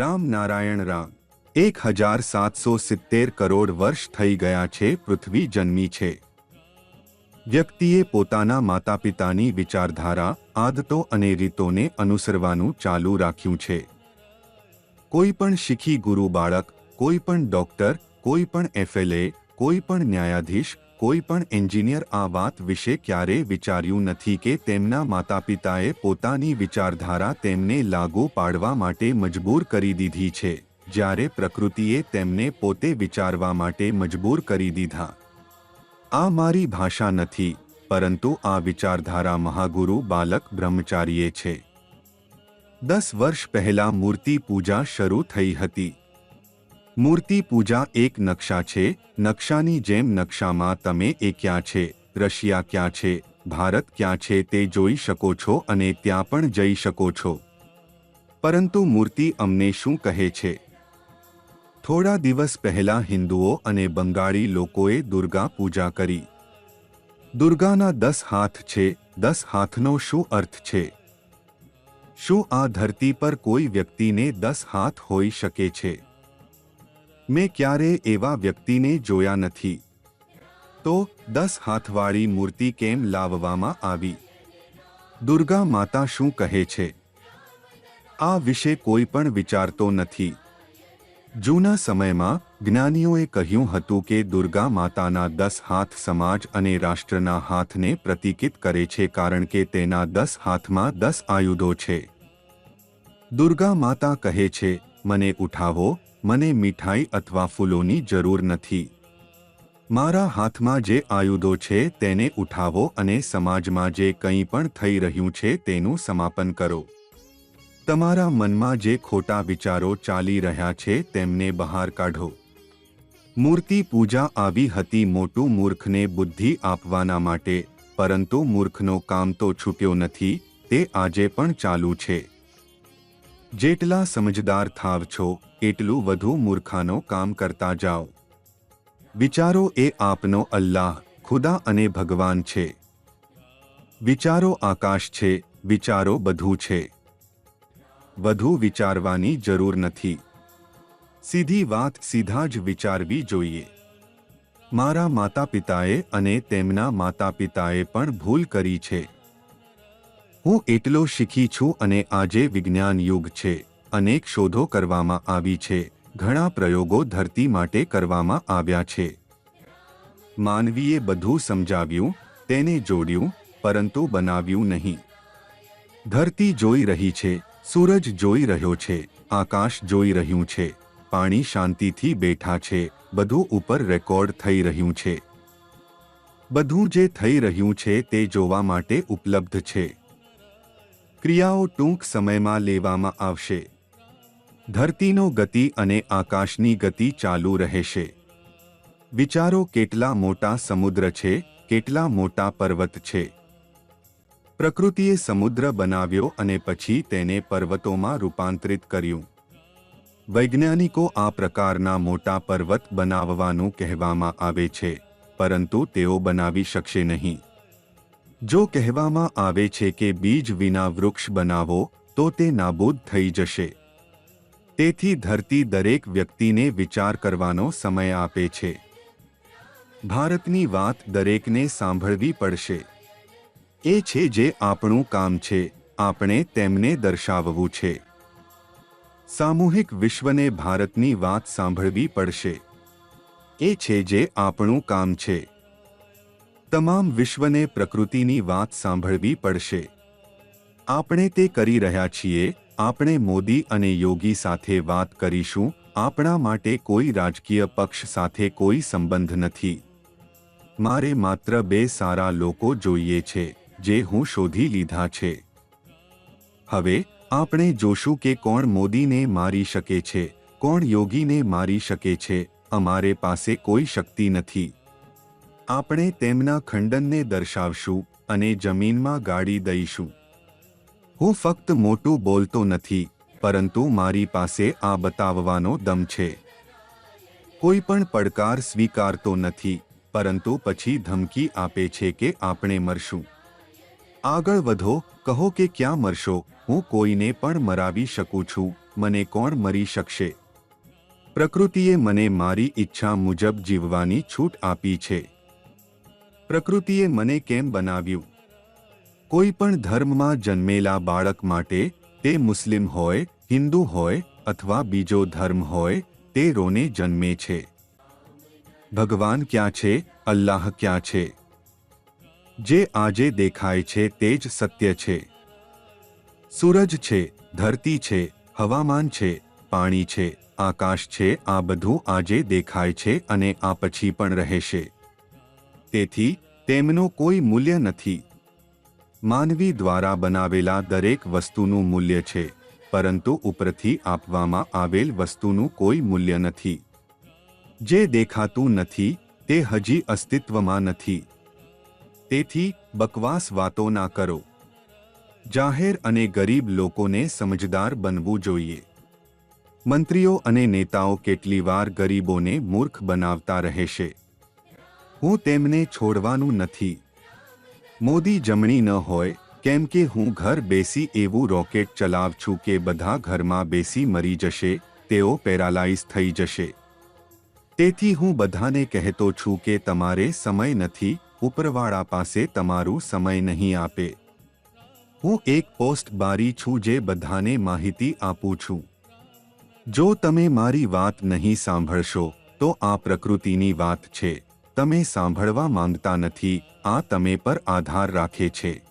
રામ નારાયણ રામ 1770 કરોડ વર્ષ થઈ ગયા છે પૃથ્વી જન્મી છે। વ્યક્તિએ પોતાના માતાપિતાની વિચારધારા, આદતો અને રીતોને અનુસરવાનું ચાલુ રાખ્યું છે। કોઈ પણ શીખી ગુરુ બાળક, કોઈ પણ ડોક્ટર, કોઈ પણ FLA, કોઈ પણ ન્યાયાધીશ, કોઈ પણ એન્જિનિયર આ વાત વિશે ક્યારેય વિચાર્યું નથી કે તેમના માતાપિતાએ પોતાની વિચારધારા તેમને લાગુ પાડવા માટે મજબૂર કરી દીધી છે, જ્યારે પ્રકૃતિએ તેમને પોતે વિચારવા માટે મજબૂર કરી દીધા। આ મારી ભાષા નથી, પરંતુ આ વિચારધારા મહાગુરુ બાલક બ્રહ્મચારીએ છે। 10 વર્ષ પહેલા મૂર્તિ પૂજા શરૂ થઈ હતી। મૂર્તિ પૂજા એક નકશા છે। નકશાની જેમ નકશામાં તમે એ ક્યાં છે, રશિયા ક્યાં છે, ભારત ક્યાં છે તે જોઈ શકો છો અને ત્યાં પણ જઈ શકો છો। પરંતુ મૂર્તિ અમને શું કહે છે? થોડા દિવસ પહેલા હિન્દુઓ અને બંગાળી લોકોએ દુર્ગા પૂજા કરી। દુર્ગાના 10 હાથ છે। 10 હાથનો શું અર્થ છે? શું આ ધરતી પર કોઈ વ્યક્તિને 10 હાથ હોઈ શકે છે? મેં ક્યારેય એવા વ્યક્તિને જોયા નથી। તો 10 હાથવાળી મૂર્તિ કેમ લાવવામાં આવી? દુર્ગા માતા શું કહે છે? આ વિશે કોઈ પણ વિચારતો નથી। જૂના સમયમાં જ્ઞાનીઓએ કહ્યું હતું કે દુર્ગા માતાના 10 હાથ સમાજ અને રાષ્ટ્રના હાથને પ્રતીકિત કરે છે, કારણ કે તેના 10 હાથમાં 10 આયુધો છે। દુર્ગા માતા કહે છે, મને ઉઠાવો, મને મીઠાઈ અથવા ફૂલોની જરૂર નથી। મારા હાથમાં જે આયુધો છે તેને ઉઠાવો અને સમાજમાં જે કંઈ પણ થઈ રહ્યું છે તેનું સમાપન કરો। તમારા મનમાં જે ખોટા વિચારો ચાલી રહ્યા છે તેમને બહાર કાઢો। મૂર્તિ પૂજા આવી હતી મોટું મૂર્ખને બુદ્ધિ આપવાના માટે, પરંતુ મૂર્ખનો કામ તો છૂટ્યો નથી, તે આજે પણ ચાલુ છે। જેટલા સમજદાર થાવ છો એટલું વધુ મૂર્ખાનો કામ કરતા જાઓ। વિચારો એ આપનો અલ્લાહ, ખુદા અને ભગવાન છે। વિચારો આકાશ છે, વિચારો બધું છે। વધુ વિચારવાની જરૂર નથી। સીધી વાત સીધા જ વિચારવી જોઈએ। મારા માતા પિતાએ અને તેમના માતા પિતાએ પણ ભૂલ કરી છે। હું એટલો શીખી છું અને આજે વિજ્ઞાન યુગ છે। અનેક શોધો કરવામાં આવી છે, ઘણા પ્રયોગો ધરતી માટે કરવામાં આવ્યા છે। માનવીએ બધું સમજાવ્યું, તેને જોડ્યું, પરંતુ બનાવ્યું નહીં। ધરતી જોઈ રહી છે, સૂરજ જોઈ રહ્યો છે, આકાશ જોઈ રહ્યું છે, પાણી શાંતિથી બેઠા છે, બધું ઉપર રેકોર્ડ થઈ રહ્યું છે। બધું જે થઈ રહ્યું છે તે જોવા માટે ઉપલબ્ધ છે। ક્રિયાઓ ટૂંક સમયમાં લેવામાં આવશે। ધરતીનો ગતિ અને આકાશની ગતિ ચાલુ રહેશે। વિચારો કેટલા મોટા સમુદ્ર છે, કેટલા મોટા પર્વત છે। પ્રકૃતિએ સમુદ્ર બનાવ્યો અને પછી તેને પર્વતોમાં રૂપાંતરિત કર્યું। વૈજ્ઞાનિકો આ પ્રકારના મોટા પર્વત બનાવવાનું કહેવામાં આવે છે, પરંતુ તેઓ બનાવી શકશે નહીં। જો કહેવામાં આવે છે કે બીજ વિના વૃક્ષ બનાવો તો તે નાબૂદ થઈ જશે। તેથી ધરતી દરેક વ્યક્તિને વિચાર કરવાનો સમય આપે છે। ભારતની વાત દરેકને સાંભળવી પડશે। એ છે જે આપણું કામ છે, આપણે તેમને દર્શાવવું છે। સામૂહિક વિશ્વને ભારતની વાત સાંભળવી પડશે। એ છે જે આપણું કામ છે। તમામ વિશ્વને પ્રકૃતિની વાત સાંભળવી પડશે। આપણે તે કરી રહ્યા છીએ। આપણે મોદી અને યોગી સાથે વાત કરીશું। આપણા માટે કોઈ રાજકીય પક્ષ સાથે કોઈ સંબંધ નથી। મારે માત્ર 2 સારા લોકો જોઈએ છે, જે હું શોધી લીધા છે। હવે આપણે જોશું કે કોણ મોદીને મારી શકે છે, કોણ યોગીને મારી શકે છે। અમારે પાસે કોઈ શક્તિ નથી। આપણે તેમના ખંડનને દર્શાવશું અને જમીનમાં ગાડી દઈશું। હું ફક્ત મોટું બોલતો નથી, પરંતુ મારી પાસે આ બતાવવાનો દમ છે। કોઈ પણ પડકાર સ્વીકારતો નથી, પરંતુ પછી ધમકી આપે છે કે આપણે મરશું। આગળ વધો, કહો કે ક્યાં મરશો, હું કોઈને પણ મરાવી શકું છું, મને કોણ મરી શકશે? પ્રકૃતિએ મને મારી ઈચ્છા મુજબ જીવવાની છૂટ આપી છે. પ્રકૃતિએ મને કેમ બનાવ્યું? કોઈ પણ ધર્મમાં જન્મેલા બાળક માટે, તે મુસ્લિમ હોય, હિન્દુ હોય અથવા બીજો ધર્મ હોય, તે રોને જન્મે છે. ભગવાન ક્યાં છે? અલ્લાહ ક્યાં છે? જે આજે દેખાય છે તે જ સત્ય છે. સૂરજ છે, ધરતી છે, હવામાન છે, પાણી છે, આકાશ છે, આ બધું આજે દેખાય છે અને આ પછી પણ રહેશે. તેથી તેમનો કોઈ મૂલ્ય નથી. માનવી દ્વારા બનાવેલા દરેક વસ્તુનું મૂલ્ય છે, પરંતુ ઉપરથી આપવામાં આવેલ વસ્તુનું કોઈ મૂલ્ય નથી. જે દેખાતું નથી તે હજી અસ્તિત્વમાં નથી. તેથી બકવાસ વાતો ના કરો. જાહેર અને ગરીબ લોકોને સમજદાર બનવું જોઈએ. મંત્રીઓ અને નેતાઓ કેટલીવાર ગરીબોને મૂર્ખ બનાવતા રહેશે. હું તેમને છોડવાનું નથી. મોદી જમણી ન હોય, કેમ કે હું ઘર બેસી એવું રોકેટ ચલાવ છું કે બધા ઘરમાં બેસી મરી જશે, તેઓ પેરાલાઇઝ થઈ જશે. તેથી હું બધાને કહેતો છું કે તમારે સમય નથી, ઉપરવાળા પાસે તમારું સમય નહીં આપે. હું એક પોસ્ટ બારી છું જે બધાને માહિતી આપું છું. જો તમે મારી વાત નહીં સાંભળશો તો આ પ્રકૃતિની વાત છે. તમે સાંભળવા માંગતા નથી, આ તમે પર આધાર રાખે છે.